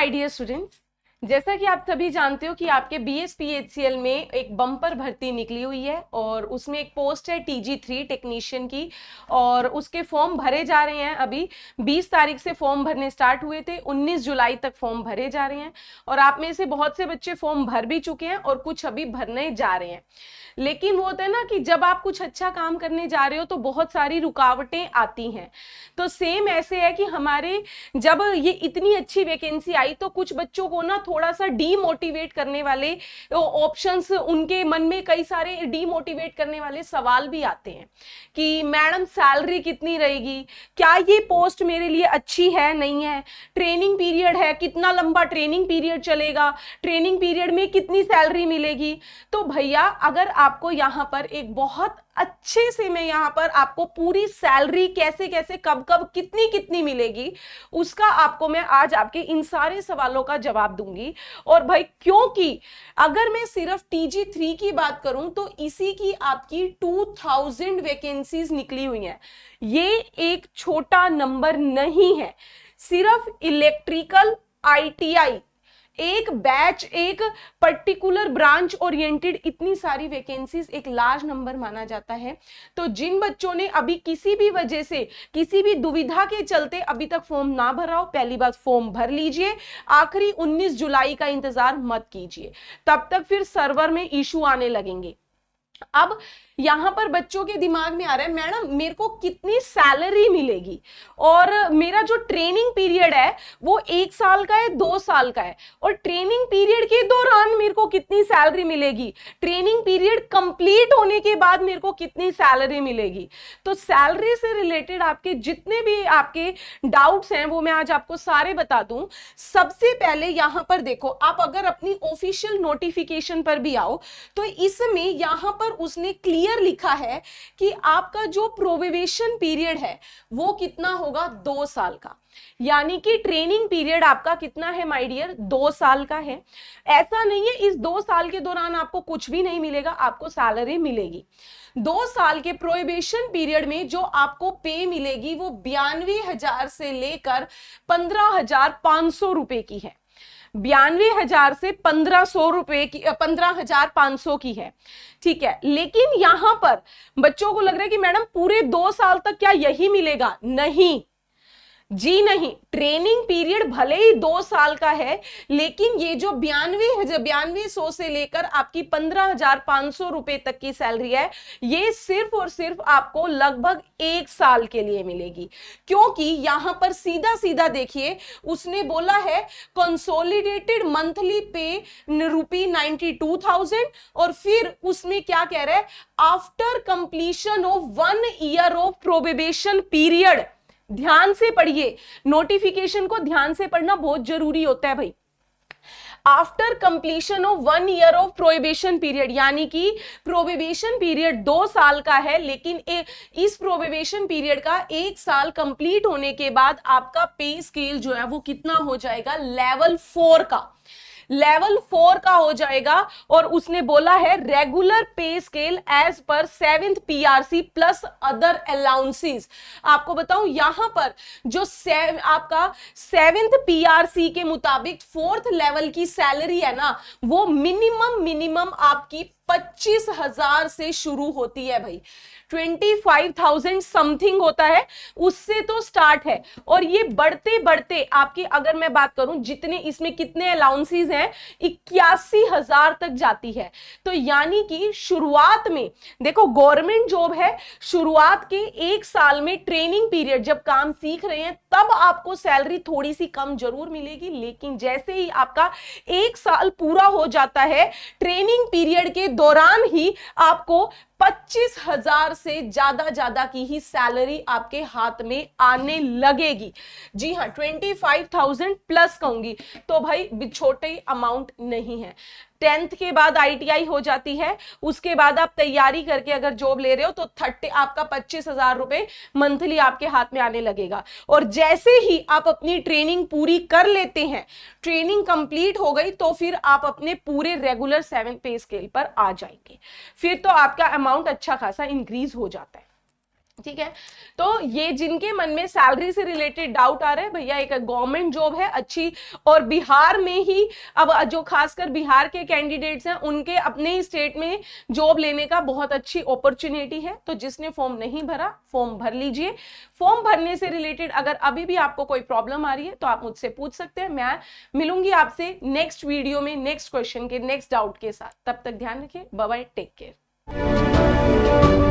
My dear students, जैसा कि आप सभी जानते हो कि आपके BSPHCL में एक बम्पर भर्ती निकली हुई है और उसमें एक पोस्ट है TG3 टेक्नीशियन की और उसके फॉर्म भरे जा रहे हैं। अभी 20 तारीख से फॉर्म भरने स्टार्ट हुए थे, 19 जुलाई तक फॉर्म भरे जा रहे हैं और आप में से बहुत से बच्चे फॉर्म भर भी चुके हैं और कुछ अभी भरने जा रहे हैं। लेकिन वो होता है ना कि जब आप कुछ अच्छा काम करने जा रहे हो तो बहुत सारी रुकावटें आती हैं। तो सेम ऐसे है कि हमारे जब ये इतनी अच्छी वैकेंसी आई तो कुछ बच्चों को ना थोड़ा सा डीमोटिवेट करने वाले ऑप्शंस, उनके मन में कई सारे डीमोटिवेट करने वाले सवाल भी आते हैं कि मैडम सैलरी कितनी रहेगी, क्या ये पोस्ट मेरे लिए अच्छी है नहीं है, ट्रेनिंग पीरियड है, कितना लंबा ट्रेनिंग पीरियड चलेगा, ट्रेनिंग पीरियड में कितनी सैलरी मिलेगी। तो भैया अगर आपको यहाँ पर एक बहुत अच्छे से मैं यहाँ पर आपको पूरी सैलरी कैसे कैसे कब कब कितनी कितनी मिलेगी उसका आपको मैं आज आपके इन सारे सवालों का जवाब दूंगी। और भाई क्योंकि अगर मैं सिर्फ TG3 की बात करूं तो इसी की आपकी 2000 वैकेंसीज निकली हुई हैं। ये एक छोटा नंबर नहीं है। सिर्फ इलेक्ट्रिकल ITI एक बैच, एक पर्टिकुलर ब्रांच ओरिएंटेड इतनी सारी वैकेंसीज एक लार्ज नंबर माना जाता है। तो जिन बच्चों ने अभी किसी भी वजह से, किसी भी दुविधा के चलते अभी तक फॉर्म ना भरा हो, पहली बात फॉर्म भर लीजिए। आखिरी 19 जुलाई का इंतजार मत कीजिए, तब तक फिर सर्वर में इशू आने लगेंगे। अब यहां पर बच्चों के दिमाग में आ रहा है मैडम मेरे को कितनी सैलरी मिलेगी और मेरा जो ट्रेनिंग पीरियड है वो 1 साल का है, 2 साल का है, और ट्रेनिंग पीरियड के दौरान मेरे को कितनी सैलरी मिलेगी, ट्रेनिंग पीरियड कंप्लीट होने के बाद मेरे को कितनी सैलरी मिलेगी। तो सैलरी से रिलेटेड आपके जितने भी आपके डाउट्स हैं वो मैं आज आपको सारे बता दूं। सबसे पहले यहां पर देखो, आप अगर अपनी ऑफिशियल नोटिफिकेशन पर भी आओ तो इसमें यहां पर उसने क्लियर लिखा है कि आपका जो प्रोबेशन पीरियड है वो कितना होगा, 2 साल का। यानी कि ट्रेनिंग पीरियड आपका कितना है माय डियर, 2 साल का है। ऐसा नहीं है इस 2 साल के दौरान आपको कुछ भी नहीं मिलेगा, आपको सैलरी मिलेगी। 2 साल के प्रोहिबिशन पीरियड में जो आपको पे मिलेगी वो 92,000 से लेकर 15,500 रुपए की है। 92,000 से 1,500 रुपए की, 15,500 की है, ठीक है। लेकिन यहां पर बच्चों को लग रहा है कि मैडम पूरे 2 साल तक क्या यही मिलेगा? नहीं जी नहीं, ट्रेनिंग पीरियड भले ही 2 साल का है लेकिन ये जो 92,100 से लेकर आपकी 15,500 रुपए तक की सैलरी है ये सिर्फ और सिर्फ आपको लगभग 1 साल के लिए मिलेगी। क्योंकि यहां पर सीधा सीधा देखिए उसने बोला है कंसोलिडेटेड मंथली पे ₹92,000 और फिर उसमें क्या कह रहा है, after completion of 1 year of probation period. ध्यान से पढ़िए, नोटिफिकेशन को ध्यान से पढ़ना बहुत जरूरी होता है भाई। After completion of 1 year of prohibition period, यानी कि प्रोहिबिशन पीरियड 2 साल का है लेकिन इस प्रोहिबिशन पीरियड का 1 साल कंप्लीट होने के बाद आपका पे स्केल जो है वो कितना हो जाएगा, लेवल 4 का, लेवल 4 का हो जाएगा। और उसने बोला है रेगुलर पे scale as per 7th PRC plus other allowances. आपको बताऊं यहां पर जो आपका 7th PRC के मुताबिक 4th लेवल की सैलरी है ना वो मिनिमम आपकी 25,000 से शुरू होती है भाई। 25,000 समथिंग होता है, उससे तो स्टार्ट है। और ये बढ़ते बढ़ते आपकी अगर मैं बात करूं जितने इसमें कितने अलाउंसेस हैं, 81,000 तक जाती है। तो यानी कि शुरुआत में देखो गवर्नमेंट जॉब है, शुरुआत के 1 साल में ट्रेनिंग पीरियड जब काम सीख रहे हैं तब आपको सैलरी थोड़ी सी कम जरूर मिलेगी, लेकिन जैसे ही आपका 1 साल पूरा हो जाता है ट्रेनिंग पीरियड के दौरान ही आपको 25,000 से ज्यादा की ही सैलरी आपके हाथ में आने लगेगी। जी हाँ, 25,000 प्लस कहूंगी तो भाई छोटे अमाउंट नहीं है। 10th के बाद ITI हो जाती है, उसके बाद आप तैयारी करके अगर जॉब ले रहे हो तो 30 आपका 25,000 रुपए मंथली आपके हाथ में आने लगेगा। और जैसे ही आप अपनी ट्रेनिंग पूरी कर लेते हैं, ट्रेनिंग कंप्लीट हो गई तो फिर आप अपने पूरे रेगुलर 7th पे स्केल पर आ जाएंगे, फिर तो आपका अमाउंट अच्छा खासा इंक्रीज हो जाता है। ठीक है। तो ये जिनके मन में सैलरी से रिलेटेड डाउट आ रहा है, भैया एक गवर्नमेंट जॉब है अच्छी, और बिहार में ही, अब जो खासकर बिहार के कैंडिडेट्स हैं उनके अपने ही स्टेट में जॉब लेने का बहुत अच्छी अपॉर्चुनिटी है। तो जिसने फॉर्म नहीं भरा, फॉर्म भर लीजिए। फॉर्म भरने से रिलेटेड अगर अभी भी आपको कोई प्रॉब्लम आ रही है तो आप मुझसे पूछ सकते हैं। मैं मिलूंगी आपसे नेक्स्ट वीडियो में नेक्स्ट क्वेश्चन के नेक्स्ट डाउट के साथ। तब तक ध्यान रखिए, बाय बाय, टेक केयर।